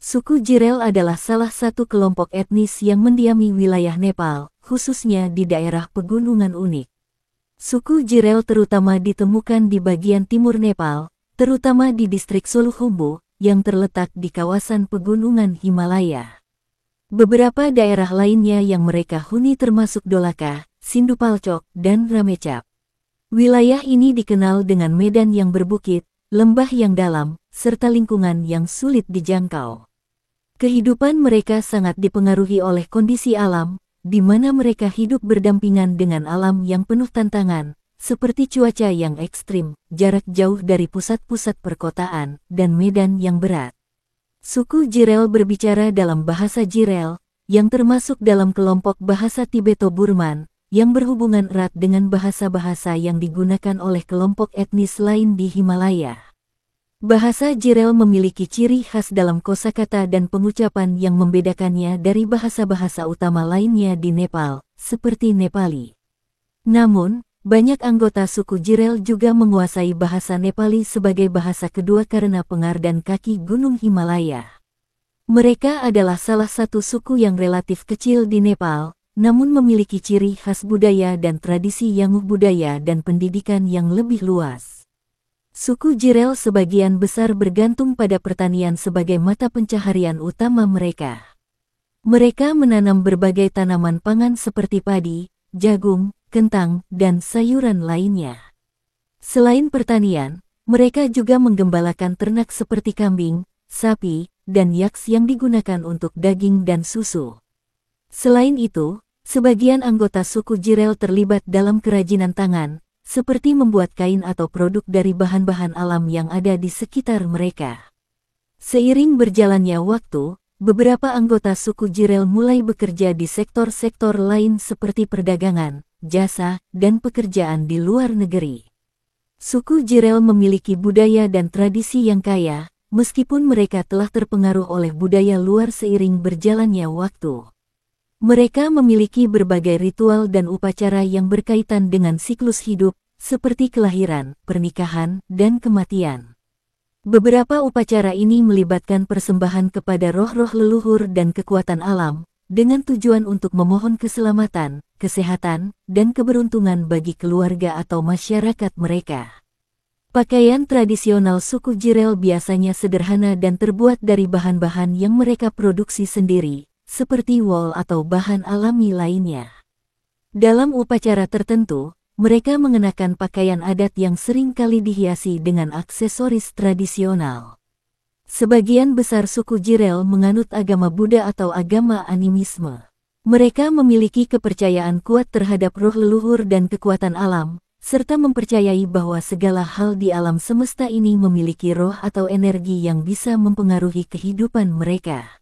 Suku Jirel adalah salah satu kelompok etnis yang mendiami wilayah Nepal, khususnya di daerah pegunungan unik. Suku Jirel terutama ditemukan di bagian timur Nepal, terutama di distrik Solukhumbu, yang terletak di kawasan pegunungan Himalaya. Beberapa daerah lainnya yang mereka huni termasuk Dolaka, Sindupalchok, dan Ramechhap. Wilayah ini dikenal dengan medan yang berbukit, lembah yang dalam, serta lingkungan yang sulit dijangkau. Kehidupan mereka sangat dipengaruhi oleh kondisi alam, di mana mereka hidup berdampingan dengan alam yang penuh tantangan, seperti cuaca yang ekstrim, jarak jauh dari pusat-pusat perkotaan, dan medan yang berat. Suku Jirel berbicara dalam bahasa Jirel, yang termasuk dalam kelompok bahasa Tibeto-Burman, yang berhubungan erat dengan bahasa-bahasa yang digunakan oleh kelompok etnis lain di Himalaya. Bahasa Jirel memiliki ciri khas dalam kosakata dan pengucapan yang membedakannya dari bahasa-bahasa utama lainnya di Nepal, seperti Nepali. Namun, banyak anggota suku Jirel juga menguasai bahasa Nepali sebagai bahasa kedua karena pengardan kaki Gunung Himalaya. Mereka adalah salah satu suku yang relatif kecil di Nepal, namun memiliki ciri khas budaya dan tradisi yang budaya dan pendidikan yang lebih luas. Suku Jirel sebagian besar bergantung pada pertanian sebagai mata pencaharian utama mereka. Mereka menanam berbagai tanaman pangan seperti padi, jagung, kentang, dan sayuran lainnya. Selain pertanian, mereka juga menggembalakan ternak seperti kambing, sapi, dan yaks yang digunakan untuk daging dan susu. Selain itu, sebagian anggota suku Jirel terlibat dalam kerajinan tangan, seperti membuat kain atau produk dari bahan-bahan alam yang ada di sekitar mereka. Seiring berjalannya waktu, beberapa anggota suku Jirel mulai bekerja di sektor-sektor lain seperti perdagangan, jasa, dan pekerjaan di luar negeri. Suku Jirel memiliki budaya dan tradisi yang kaya, meskipun mereka telah terpengaruh oleh budaya luar seiring berjalannya waktu. Mereka memiliki berbagai ritual dan upacara yang berkaitan dengan siklus hidup, seperti kelahiran, pernikahan, dan kematian. Beberapa upacara ini melibatkan persembahan kepada roh-roh leluhur dan kekuatan alam, dengan tujuan untuk memohon keselamatan, kesehatan, dan keberuntungan bagi keluarga atau masyarakat mereka. Pakaian tradisional suku Jirel biasanya sederhana dan terbuat dari bahan-bahan yang mereka produksi sendiri, seperti wol atau bahan alami lainnya. Dalam upacara tertentu, mereka mengenakan pakaian adat yang sering kali dihiasi dengan aksesoris tradisional. Sebagian besar suku Jirel menganut agama Buddha atau agama animisme. Mereka memiliki kepercayaan kuat terhadap roh leluhur dan kekuatan alam, serta mempercayai bahwa segala hal di alam semesta ini memiliki roh atau energi yang bisa mempengaruhi kehidupan mereka.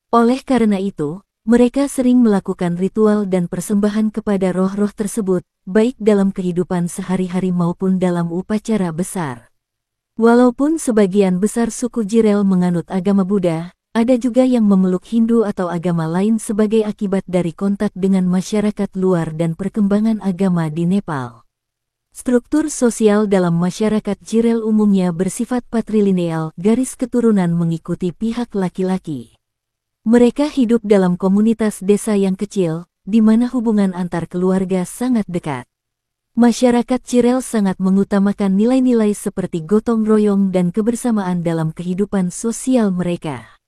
Oleh karena itu, mereka sering melakukan ritual dan persembahan kepada roh-roh tersebut, baik dalam kehidupan sehari-hari maupun dalam upacara besar. Walaupun sebagian besar suku Jirel menganut agama Buddha, ada juga yang memeluk Hindu atau agama lain sebagai akibat dari kontak dengan masyarakat luar dan perkembangan agama di Nepal. Struktur sosial dalam masyarakat Jirel umumnya bersifat patrilineal, garis keturunan mengikuti pihak laki-laki. Mereka hidup dalam komunitas desa yang kecil, di mana hubungan antar keluarga sangat dekat. Masyarakat Jirel sangat mengutamakan nilai-nilai seperti gotong royong dan kebersamaan dalam kehidupan sosial mereka.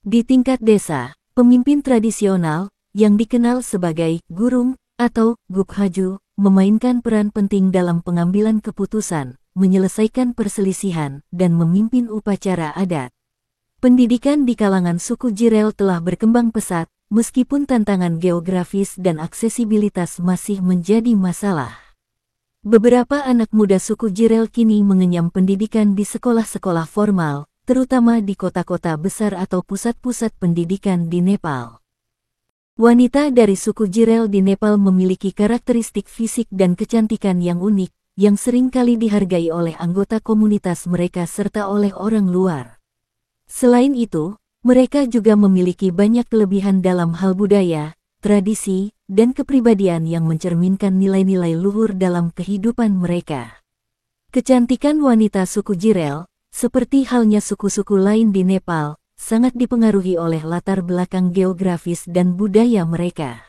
Di tingkat desa, pemimpin tradisional, yang dikenal sebagai gurung atau gukhaju, memainkan peran penting dalam pengambilan keputusan, menyelesaikan perselisihan, dan memimpin upacara adat. Pendidikan di kalangan suku Jirel telah berkembang pesat, meskipun tantangan geografis dan aksesibilitas masih menjadi masalah. Beberapa anak muda suku Jirel kini mengenyam pendidikan di sekolah-sekolah formal, terutama di kota-kota besar atau pusat-pusat pendidikan di Nepal. Wanita dari suku Jirel di Nepal memiliki karakteristik fisik dan kecantikan yang unik, yang sering kali dihargai oleh anggota komunitas mereka serta oleh orang luar. Selain itu, mereka juga memiliki banyak kelebihan dalam hal budaya, tradisi, dan kepribadian yang mencerminkan nilai-nilai luhur dalam kehidupan mereka. Kecantikan wanita suku Jirel, seperti halnya suku-suku lain di Nepal, sangat dipengaruhi oleh latar belakang geografis dan budaya mereka.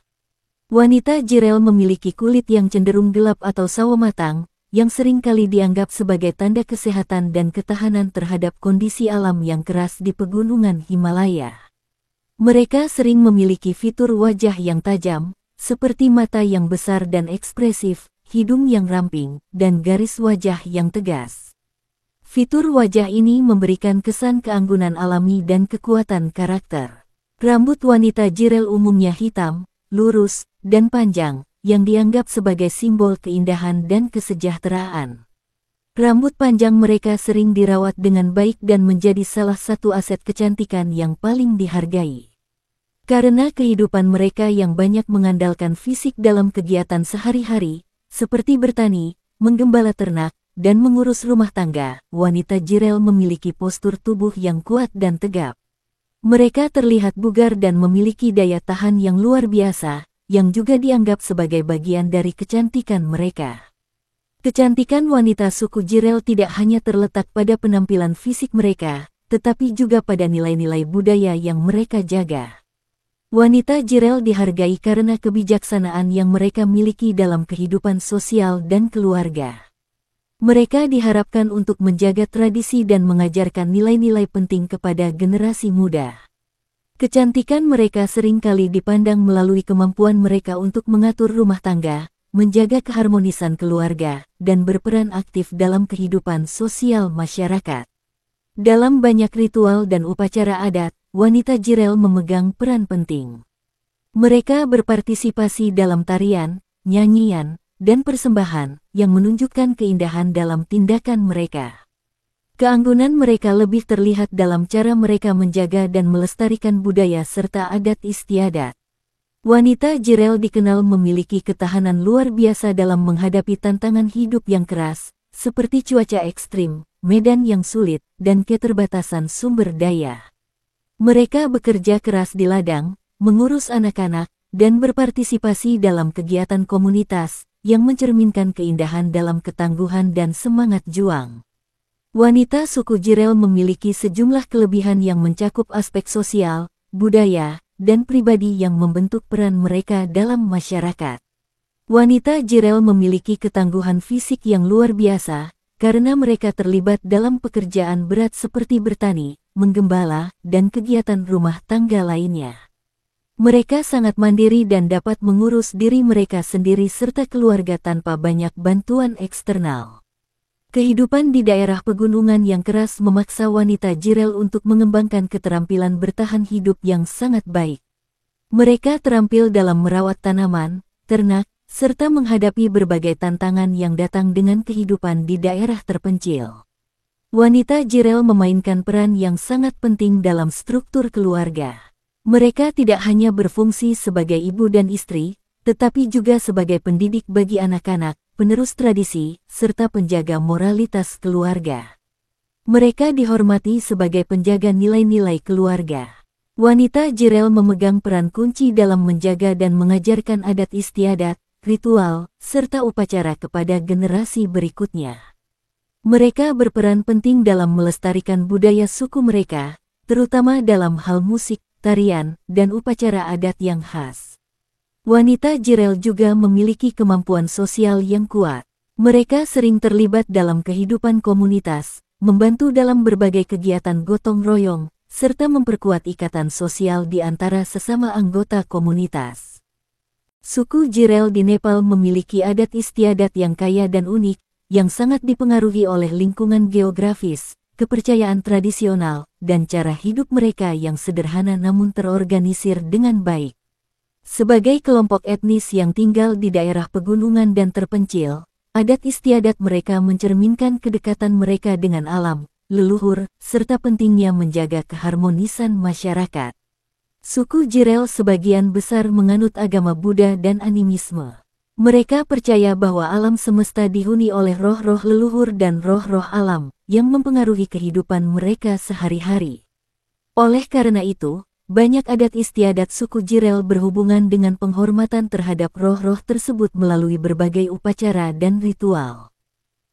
Wanita Jirel memiliki kulit yang cenderung gelap atau sawo matang, yang sering kali dianggap sebagai tanda kesehatan dan ketahanan terhadap kondisi alam yang keras di pegunungan Himalaya. Mereka sering memiliki fitur wajah yang tajam, seperti mata yang besar dan ekspresif, hidung yang ramping, dan garis wajah yang tegas. Fitur wajah ini memberikan kesan keanggunan alami dan kekuatan karakter. Rambut wanita Jirel umumnya hitam, lurus, dan panjang, yang dianggap sebagai simbol keindahan dan kesejahteraan. Rambut panjang mereka sering dirawat dengan baik dan menjadi salah satu aset kecantikan yang paling dihargai. Karena kehidupan mereka yang banyak mengandalkan fisik dalam kegiatan sehari-hari, seperti bertani, menggembala ternak, dan mengurus rumah tangga, wanita Jirel memiliki postur tubuh yang kuat dan tegap. Mereka terlihat bugar dan memiliki daya tahan yang luar biasa, yang juga dianggap sebagai bagian dari kecantikan mereka. Kecantikan wanita suku Jirel tidak hanya terletak pada penampilan fisik mereka, tetapi juga pada nilai-nilai budaya yang mereka jaga. Wanita Jirel dihargai karena kebijaksanaan yang mereka miliki dalam kehidupan sosial dan keluarga. Mereka diharapkan untuk menjaga tradisi dan mengajarkan nilai-nilai penting kepada generasi muda. Kecantikan mereka seringkali dipandang melalui kemampuan mereka untuk mengatur rumah tangga, menjaga keharmonisan keluarga, dan berperan aktif dalam kehidupan sosial masyarakat. Dalam banyak ritual dan upacara adat, wanita Jirel memegang peran penting. Mereka berpartisipasi dalam tarian, nyanyian, dan persembahan yang menunjukkan keindahan dalam tindakan mereka. Keanggunan mereka lebih terlihat dalam cara mereka menjaga dan melestarikan budaya serta adat istiadat. Wanita Jirel dikenal memiliki ketahanan luar biasa dalam menghadapi tantangan hidup yang keras, seperti cuaca ekstrim, medan yang sulit, dan keterbatasan sumber daya. Mereka bekerja keras di ladang, mengurus anak-anak, dan berpartisipasi dalam kegiatan komunitas, yang mencerminkan keindahan dalam ketangguhan dan semangat juang. Wanita suku Jirel memiliki sejumlah kelebihan yang mencakup aspek sosial, budaya, dan pribadi yang membentuk peran mereka dalam masyarakat. Wanita Jirel memiliki ketangguhan fisik yang luar biasa, karena mereka terlibat dalam pekerjaan berat seperti bertani, menggembala, dan kegiatan rumah tangga lainnya. Mereka sangat mandiri dan dapat mengurus diri mereka sendiri serta keluarga tanpa banyak bantuan eksternal. Kehidupan di daerah pegunungan yang keras memaksa wanita Jirel untuk mengembangkan keterampilan bertahan hidup yang sangat baik. Mereka terampil dalam merawat tanaman, ternak, serta menghadapi berbagai tantangan yang datang dengan kehidupan di daerah terpencil. Wanita Jirel memainkan peran yang sangat penting dalam struktur keluarga. Mereka tidak hanya berfungsi sebagai ibu dan istri, tetapi juga sebagai pendidik bagi anak-anak, penerus tradisi, serta penjaga moralitas keluarga. Mereka dihormati sebagai penjaga nilai-nilai keluarga. Wanita Jirel memegang peran kunci dalam menjaga dan mengajarkan adat istiadat, ritual, serta upacara kepada generasi berikutnya. Mereka berperan penting dalam melestarikan budaya suku mereka, terutama dalam hal musik, tarian, dan upacara adat yang khas. Wanita Jirel juga memiliki kemampuan sosial yang kuat. Mereka sering terlibat dalam kehidupan komunitas, membantu dalam berbagai kegiatan gotong royong, serta memperkuat ikatan sosial di antara sesama anggota komunitas. Suku Jirel di Nepal memiliki adat istiadat yang kaya dan unik, yang sangat dipengaruhi oleh lingkungan geografis, kepercayaan tradisional, dan cara hidup mereka yang sederhana namun terorganisir dengan baik. Sebagai kelompok etnis yang tinggal di daerah pegunungan dan terpencil, adat istiadat mereka mencerminkan kedekatan mereka dengan alam, leluhur, serta pentingnya menjaga keharmonisan masyarakat. Suku Jirel sebagian besar menganut agama Buddha dan animisme. Mereka percaya bahwa alam semesta dihuni oleh roh-roh leluhur dan roh-roh alam, yang mempengaruhi kehidupan mereka sehari-hari. Oleh karena itu, banyak adat istiadat suku Jirel berhubungan dengan penghormatan terhadap roh-roh tersebut melalui berbagai upacara dan ritual.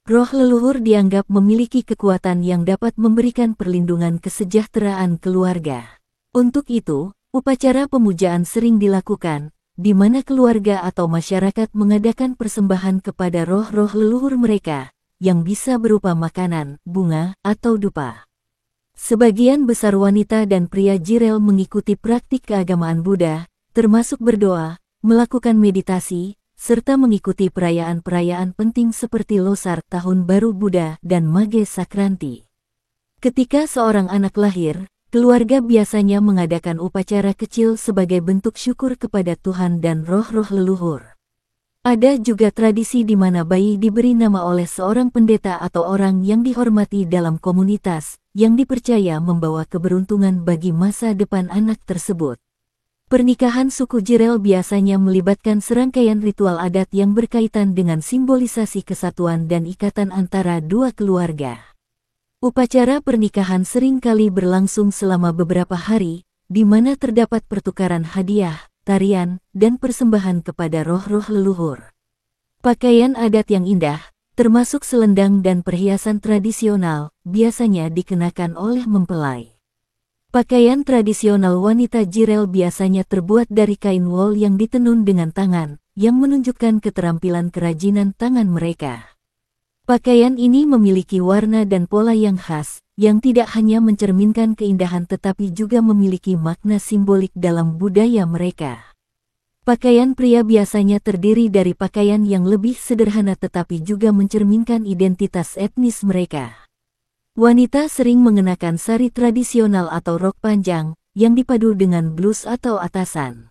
Roh leluhur dianggap memiliki kekuatan yang dapat memberikan perlindungan kesejahteraan keluarga. Untuk itu, upacara pemujaan sering dilakukan, di mana keluarga atau masyarakat mengadakan persembahan kepada roh-roh leluhur mereka, yang bisa berupa makanan, bunga, atau dupa. Sebagian besar wanita dan pria Jirel mengikuti praktik keagamaan Buddha, termasuk berdoa, melakukan meditasi, serta mengikuti perayaan-perayaan penting seperti Losar Tahun Baru Buddha dan Mage Sakranti. Ketika seorang anak lahir, keluarga biasanya mengadakan upacara kecil sebagai bentuk syukur kepada Tuhan dan roh-roh leluhur. Ada juga tradisi di mana bayi diberi nama oleh seorang pendeta atau orang yang dihormati dalam komunitas, yang dipercaya membawa keberuntungan bagi masa depan anak tersebut. Pernikahan suku Jirel biasanya melibatkan serangkaian ritual adat yang berkaitan dengan simbolisasi kesatuan dan ikatan antara dua keluarga. Upacara pernikahan sering kali berlangsung selama beberapa hari, di mana terdapat pertukaran hadiah, tarian, dan persembahan kepada roh-roh leluhur. Pakaian adat yang indah, termasuk selendang dan perhiasan tradisional, biasanya dikenakan oleh mempelai. Pakaian tradisional wanita Jirel biasanya terbuat dari kain wol yang ditenun dengan tangan, yang menunjukkan keterampilan kerajinan tangan mereka. Pakaian ini memiliki warna dan pola yang khas, yang tidak hanya mencerminkan keindahan tetapi juga memiliki makna simbolik dalam budaya mereka. Pakaian pria biasanya terdiri dari pakaian yang lebih sederhana tetapi juga mencerminkan identitas etnis mereka. Wanita sering mengenakan sari tradisional atau rok panjang, yang dipadu dengan blus atau atasan.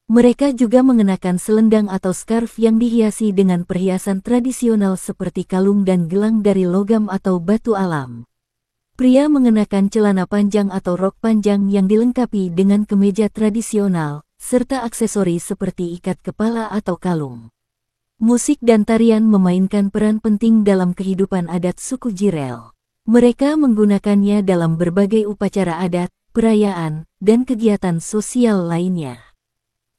Mereka juga mengenakan selendang atau scarf yang dihiasi dengan perhiasan tradisional seperti kalung dan gelang dari logam atau batu alam. Pria mengenakan celana panjang atau rok panjang yang dilengkapi dengan kemeja tradisional, serta aksesori seperti ikat kepala atau kalung. Musik dan tarian memainkan peran penting dalam kehidupan adat suku Jirel. Mereka menggunakannya dalam berbagai upacara adat, perayaan, dan kegiatan sosial lainnya.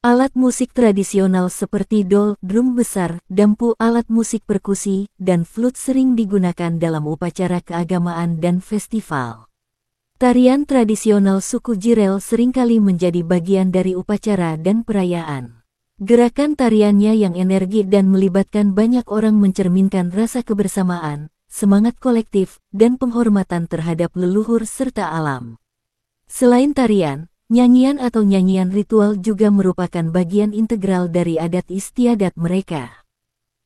Alat musik tradisional seperti dol, drum besar, dampu, alat musik perkusi, dan flute sering digunakan dalam upacara keagamaan dan festival. Tarian tradisional suku Jirel seringkali menjadi bagian dari upacara dan perayaan. Gerakan tariannya yang energik dan melibatkan banyak orang mencerminkan rasa kebersamaan, semangat kolektif, dan penghormatan terhadap leluhur serta alam. Selain tarian, nyanyian atau nyanyian ritual juga merupakan bagian integral dari adat istiadat mereka.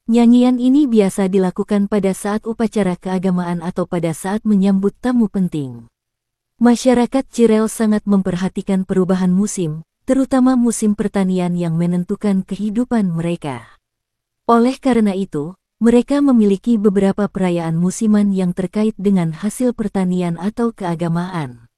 Nyanyian ini biasa dilakukan pada saat upacara keagamaan atau pada saat menyambut tamu penting. Masyarakat Jirel sangat memperhatikan perubahan musim, terutama musim pertanian yang menentukan kehidupan mereka. Oleh karena itu, mereka memiliki beberapa perayaan musiman yang terkait dengan hasil pertanian atau keagamaan.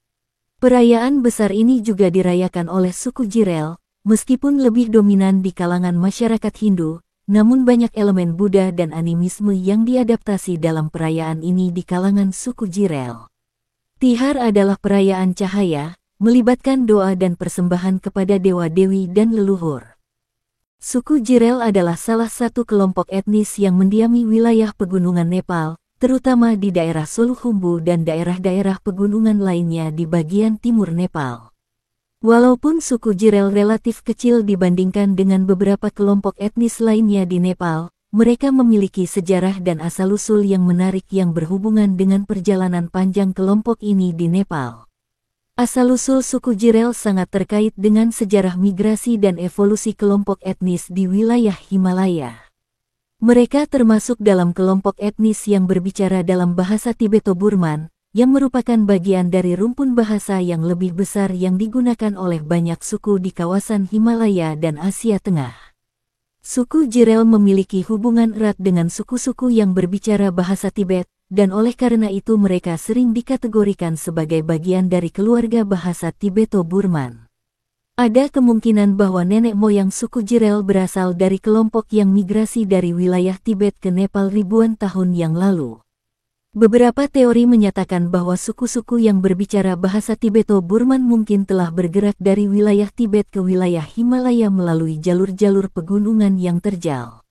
Perayaan besar ini juga dirayakan oleh suku Jirel, meskipun lebih dominan di kalangan masyarakat Hindu, namun banyak elemen Buddha dan animisme yang diadaptasi dalam perayaan ini di kalangan suku Jirel. Tihar adalah perayaan cahaya, melibatkan doa dan persembahan kepada dewa-dewi dan leluhur. Suku Jirel adalah salah satu kelompok etnis yang mendiami wilayah pegunungan Nepal, terutama di daerah Solukhumbu dan daerah-daerah pegunungan lainnya di bagian timur Nepal. Walaupun suku Jirel relatif kecil dibandingkan dengan beberapa kelompok etnis lainnya di Nepal, mereka memiliki sejarah dan asal-usul yang menarik yang berhubungan dengan perjalanan panjang kelompok ini di Nepal. Asal-usul suku Jirel sangat terkait dengan sejarah migrasi dan evolusi kelompok etnis di wilayah Himalaya. Mereka termasuk dalam kelompok etnis yang berbicara dalam bahasa Tibeto-Burman, yang merupakan bagian dari rumpun bahasa yang lebih besar yang digunakan oleh banyak suku di kawasan Himalaya dan Asia Tengah. Suku Jirel memiliki hubungan erat dengan suku-suku yang berbicara bahasa Tibet, dan oleh karena itu mereka sering dikategorikan sebagai bagian dari keluarga bahasa Tibeto-Burman. Ada kemungkinan bahwa nenek moyang suku Jirel berasal dari kelompok yang migrasi dari wilayah Tibet ke Nepal ribuan tahun yang lalu. Beberapa teori menyatakan bahwa suku-suku yang berbicara bahasa Tibeto-Burman mungkin telah bergerak dari wilayah Tibet ke wilayah Himalaya melalui jalur-jalur pegunungan yang terjal.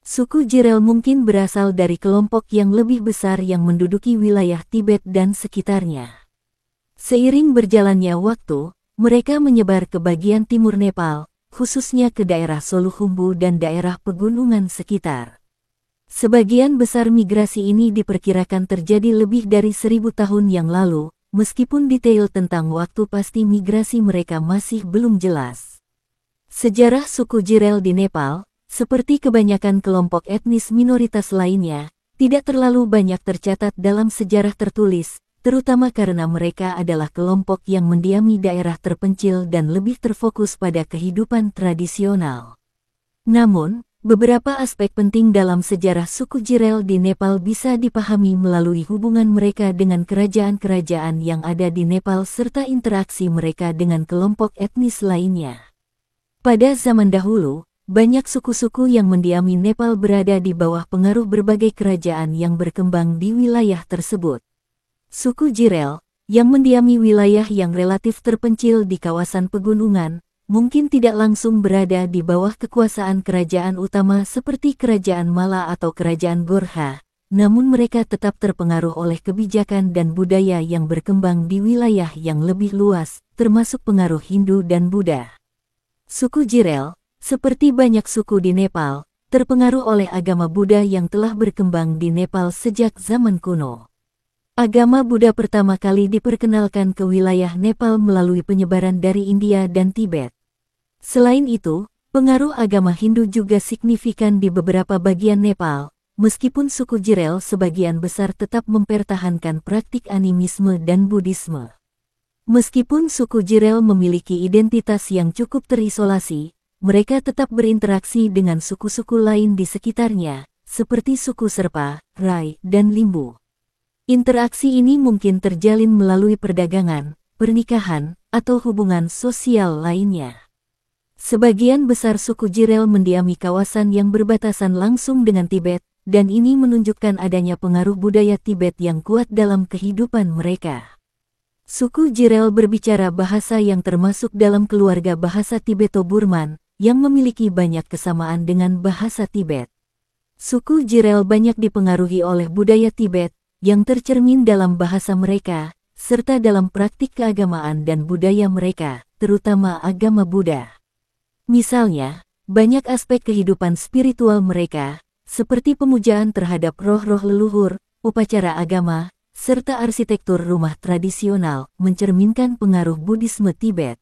Suku Jirel mungkin berasal dari kelompok yang lebih besar yang menduduki wilayah Tibet dan sekitarnya. Seiring berjalannya waktu, mereka menyebar ke bagian timur Nepal, khususnya ke daerah Solukhumbu dan daerah pegunungan sekitar. Sebagian besar migrasi ini diperkirakan terjadi lebih dari 1000 tahun yang lalu, meskipun detail tentang waktu pasti migrasi mereka masih belum jelas. Sejarah suku Jirel di Nepal, seperti kebanyakan kelompok etnis minoritas lainnya, tidak terlalu banyak tercatat dalam sejarah tertulis, terutama karena mereka adalah kelompok yang mendiami daerah terpencil dan lebih terfokus pada kehidupan tradisional. Namun, beberapa aspek penting dalam sejarah suku Jirel di Nepal bisa dipahami melalui hubungan mereka dengan kerajaan-kerajaan yang ada di Nepal serta interaksi mereka dengan kelompok etnis lainnya. Pada zaman dahulu, banyak suku-suku yang mendiami Nepal berada di bawah pengaruh berbagai kerajaan yang berkembang di wilayah tersebut. Suku Jirel, yang mendiami wilayah yang relatif terpencil di kawasan pegunungan, mungkin tidak langsung berada di bawah kekuasaan kerajaan utama seperti Kerajaan Mala atau Kerajaan Gorkha, namun mereka tetap terpengaruh oleh kebijakan dan budaya yang berkembang di wilayah yang lebih luas, termasuk pengaruh Hindu dan Buddha. Suku Jirel, seperti banyak suku di Nepal, terpengaruh oleh agama Buddha yang telah berkembang di Nepal sejak zaman kuno. Agama Buddha pertama kali diperkenalkan ke wilayah Nepal melalui penyebaran dari India dan Tibet. Selain itu, pengaruh agama Hindu juga signifikan di beberapa bagian Nepal, meskipun suku Jirel sebagian besar tetap mempertahankan praktik animisme dan Buddhisme. Meskipun suku Jirel memiliki identitas yang cukup terisolasi, mereka tetap berinteraksi dengan suku-suku lain di sekitarnya, seperti suku Serpa, Rai, dan Limbu. Interaksi ini mungkin terjalin melalui perdagangan, pernikahan, atau hubungan sosial lainnya. Sebagian besar suku Jirel mendiami kawasan yang berbatasan langsung dengan Tibet, dan ini menunjukkan adanya pengaruh budaya Tibet yang kuat dalam kehidupan mereka. Suku Jirel berbicara bahasa yang termasuk dalam keluarga bahasa Tibeto-Burman, yang memiliki banyak kesamaan dengan bahasa Tibet. Suku Jirel banyak dipengaruhi oleh budaya Tibet, yang tercermin dalam bahasa mereka, serta dalam praktik keagamaan dan budaya mereka, terutama agama Buddha. Misalnya, banyak aspek kehidupan spiritual mereka, seperti pemujaan terhadap roh-roh leluhur, upacara agama, serta arsitektur rumah tradisional, mencerminkan pengaruh Buddhisme Tibet.